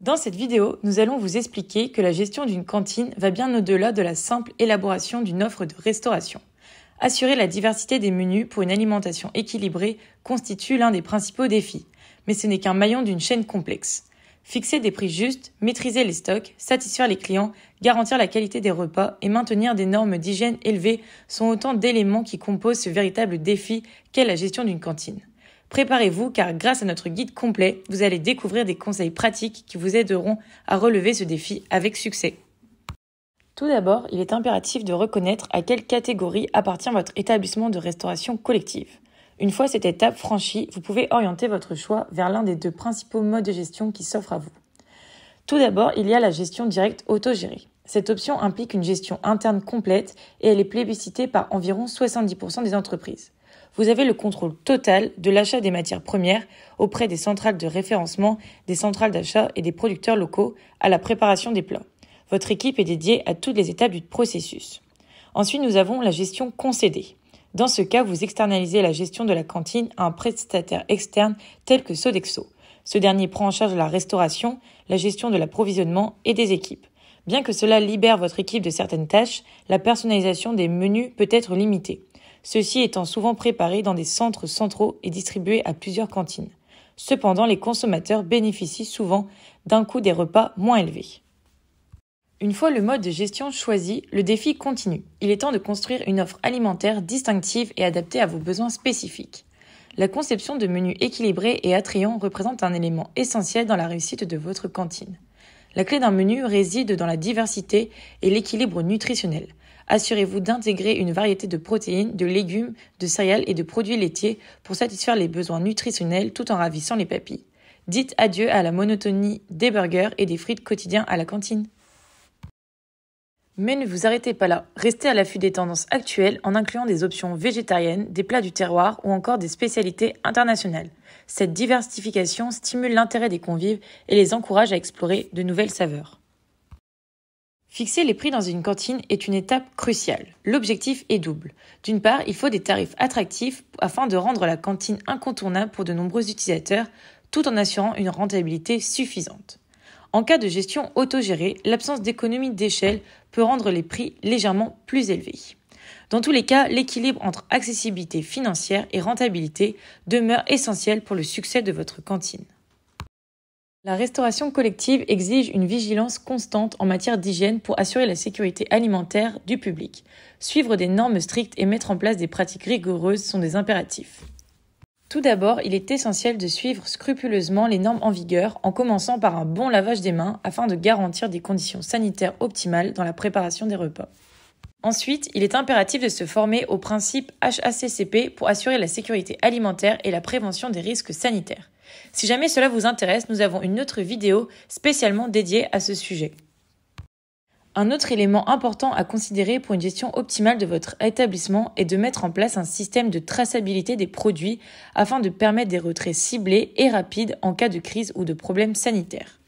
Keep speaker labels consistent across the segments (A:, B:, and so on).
A: Dans cette vidéo, nous allons vous expliquer que la gestion d'une cantine va bien au-delà de la simple élaboration d'une offre de restauration. Assurer la diversité des menus pour une alimentation équilibrée constitue l'un des principaux défis, mais ce n'est qu'un maillon d'une chaîne complexe. Fixer des prix justes, maîtriser les stocks, satisfaire les clients, garantir la qualité des repas et maintenir des normes d'hygiène élevées sont autant d'éléments qui composent ce véritable défi qu'est la gestion d'une cantine. Préparez-vous car grâce à notre guide complet, vous allez découvrir des conseils pratiques qui vous aideront à relever ce défi avec succès. Tout d'abord, il est impératif de reconnaître à quelle catégorie appartient votre établissement de restauration collective. Une fois cette étape franchie, vous pouvez orienter votre choix vers l'un des deux principaux modes de gestion qui s'offrent à vous. Tout d'abord, il y a la gestion directe autogérée. Cette option implique une gestion interne complète et elle est plébiscitée par environ 70% des entreprises. Vous avez le contrôle total de l'achat des matières premières auprès des centrales de référencement, des centrales d'achat et des producteurs locaux à la préparation des plats. Votre équipe est dédiée à toutes les étapes du processus. Ensuite, nous avons la gestion concédée. Dans ce cas, vous externalisez la gestion de la cantine à un prestataire externe tel que Sodexo. Ce dernier prend en charge la restauration, la gestion de l'approvisionnement et des équipes. Bien que cela libère votre équipe de certaines tâches, la personnalisation des menus peut être limitée. Ceux-ci étant souvent préparés dans des centres centraux et distribués à plusieurs cantines. Cependant, les consommateurs bénéficient souvent d'un coût des repas moins élevé. Une fois le mode de gestion choisi, le défi continue. Il est temps de construire une offre alimentaire distinctive et adaptée à vos besoins spécifiques. La conception de menus équilibrés et attrayants représente un élément essentiel dans la réussite de votre cantine. La clé d'un menu réside dans la diversité et l'équilibre nutritionnel. Assurez-vous d'intégrer une variété de protéines, de légumes, de céréales et de produits laitiers pour satisfaire les besoins nutritionnels tout en ravissant les papilles. Dites adieu à la monotonie des burgers et des frites quotidiens à la cantine. Mais ne vous arrêtez pas là. Restez à l'affût des tendances actuelles en incluant des options végétariennes, des plats du terroir ou encore des spécialités internationales. Cette diversification stimule l'intérêt des convives et les encourage à explorer de nouvelles saveurs. Fixer les prix dans une cantine est une étape cruciale. L'objectif est double. D'une part, il faut des tarifs attractifs afin de rendre la cantine incontournable pour de nombreux utilisateurs, tout en assurant une rentabilité suffisante. En cas de gestion autogérée, l'absence d'économie d'échelle peut rendre les prix légèrement plus élevés. Dans tous les cas, l'équilibre entre accessibilité financière et rentabilité demeure essentiel pour le succès de votre cantine. La restauration collective exige une vigilance constante en matière d'hygiène pour assurer la sécurité alimentaire du public. Suivre des normes strictes et mettre en place des pratiques rigoureuses sont des impératifs. Tout d'abord, il est essentiel de suivre scrupuleusement les normes en vigueur en commençant par un bon lavage des mains afin de garantir des conditions sanitaires optimales dans la préparation des repas. Ensuite, il est impératif de se former aux principes HACCP pour assurer la sécurité alimentaire et la prévention des risques sanitaires. Si jamais cela vous intéresse, nous avons une autre vidéo spécialement dédiée à ce sujet. Un autre élément important à considérer pour une gestion optimale de votre établissement est de mettre en place un système de traçabilité des produits afin de permettre des retraits ciblés et rapides en cas de crise ou de problème sanitaire.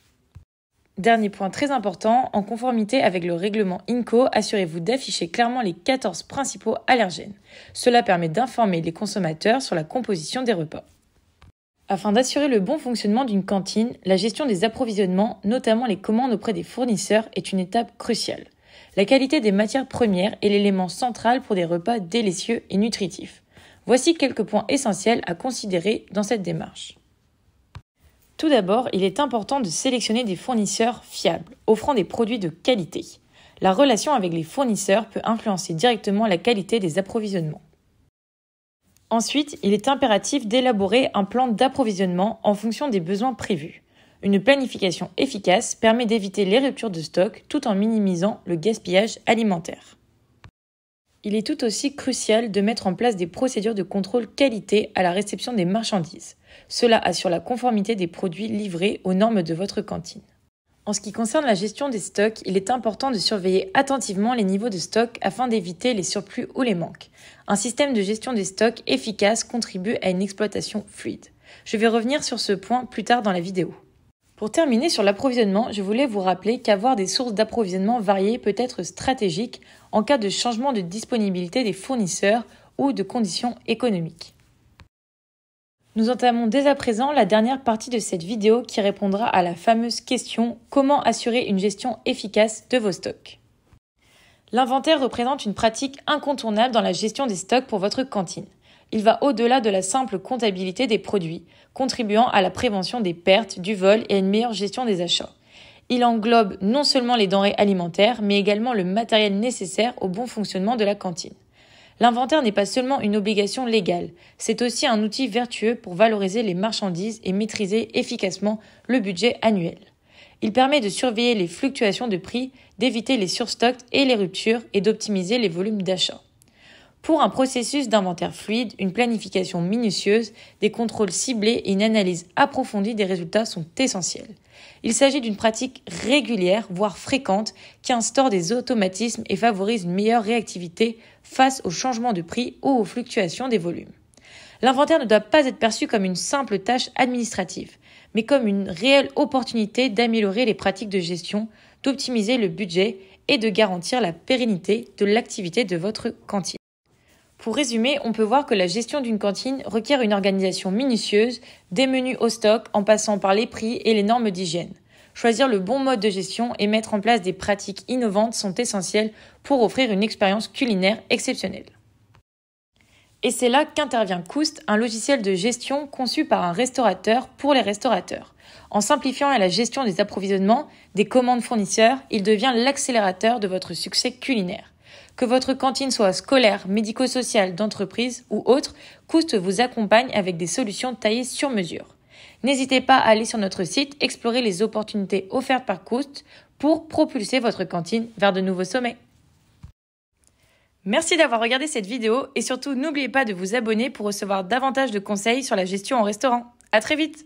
A: Dernier point très important, en conformité avec le règlement INCO, assurez-vous d'afficher clairement les 14 principaux allergènes. Cela permet d'informer les consommateurs sur la composition des repas. Afin d'assurer le bon fonctionnement d'une cantine, la gestion des approvisionnements, notamment les commandes auprès des fournisseurs, est une étape cruciale. La qualité des matières premières est l'élément central pour des repas délicieux et nutritifs. Voici quelques points essentiels à considérer dans cette démarche. Tout d'abord, il est important de sélectionner des fournisseurs fiables, offrant des produits de qualité. La relation avec les fournisseurs peut influencer directement la qualité des approvisionnements. Ensuite, il est impératif d'élaborer un plan d'approvisionnement en fonction des besoins prévus. Une planification efficace permet d'éviter les ruptures de stock tout en minimisant le gaspillage alimentaire. Il est tout aussi crucial de mettre en place des procédures de contrôle qualité à la réception des marchandises. Cela assure la conformité des produits livrés aux normes de votre cantine. En ce qui concerne la gestion des stocks, il est important de surveiller attentivement les niveaux de stock afin d'éviter les surplus ou les manques. Un système de gestion des stocks efficace contribue à une exploitation fluide. Je vais revenir sur ce point plus tard dans la vidéo. Pour terminer sur l'approvisionnement, je voulais vous rappeler qu'avoir des sources d'approvisionnement variées peut être stratégique en cas de changement de disponibilité des fournisseurs ou de conditions économiques. Nous entamons dès à présent la dernière partie de cette vidéo qui répondra à la fameuse question « Comment assurer une gestion efficace de vos stocks ?» L'inventaire représente une pratique incontournable dans la gestion des stocks pour votre cantine. Il va au-delà de la simple comptabilité des produits, contribuant à la prévention des pertes, du vol et à une meilleure gestion des achats. Il englobe non seulement les denrées alimentaires, mais également le matériel nécessaire au bon fonctionnement de la cantine. L'inventaire n'est pas seulement une obligation légale, c'est aussi un outil vertueux pour valoriser les marchandises et maîtriser efficacement le budget annuel. Il permet de surveiller les fluctuations de prix, d'éviter les surstocks et les ruptures et d'optimiser les volumes d'achat. Pour un processus d'inventaire fluide, une planification minutieuse, des contrôles ciblés et une analyse approfondie des résultats sont essentiels. Il s'agit d'une pratique régulière, voire fréquente, qui instaure des automatismes et favorise une meilleure réactivité face aux changements de prix ou aux fluctuations des volumes. L'inventaire ne doit pas être perçu comme une simple tâche administrative, mais comme une réelle opportunité d'améliorer les pratiques de gestion, d'optimiser le budget et de garantir la pérennité de l'activité de votre cantine. Pour résumer, on peut voir que la gestion d'une cantine requiert une organisation minutieuse, des menus au stock en passant par les prix et les normes d'hygiène. Choisir le bon mode de gestion et mettre en place des pratiques innovantes sont essentiels pour offrir une expérience culinaire exceptionnelle. Et c'est là qu'intervient Coust, un logiciel de gestion conçu par un restaurateur pour les restaurateurs. En simplifiant la gestion des approvisionnements, des commandes fournisseurs, il devient l'accélérateur de votre succès culinaire. Que votre cantine soit scolaire, médico-sociale, d'entreprise ou autre, Coust vous accompagne avec des solutions taillées sur mesure. N'hésitez pas à aller sur notre site explorer les opportunités offertes par Coust pour propulser votre cantine vers de nouveaux sommets. Merci d'avoir regardé cette vidéo et surtout n'oubliez pas de vous abonner pour recevoir davantage de conseils sur la gestion en restaurant. À très vite!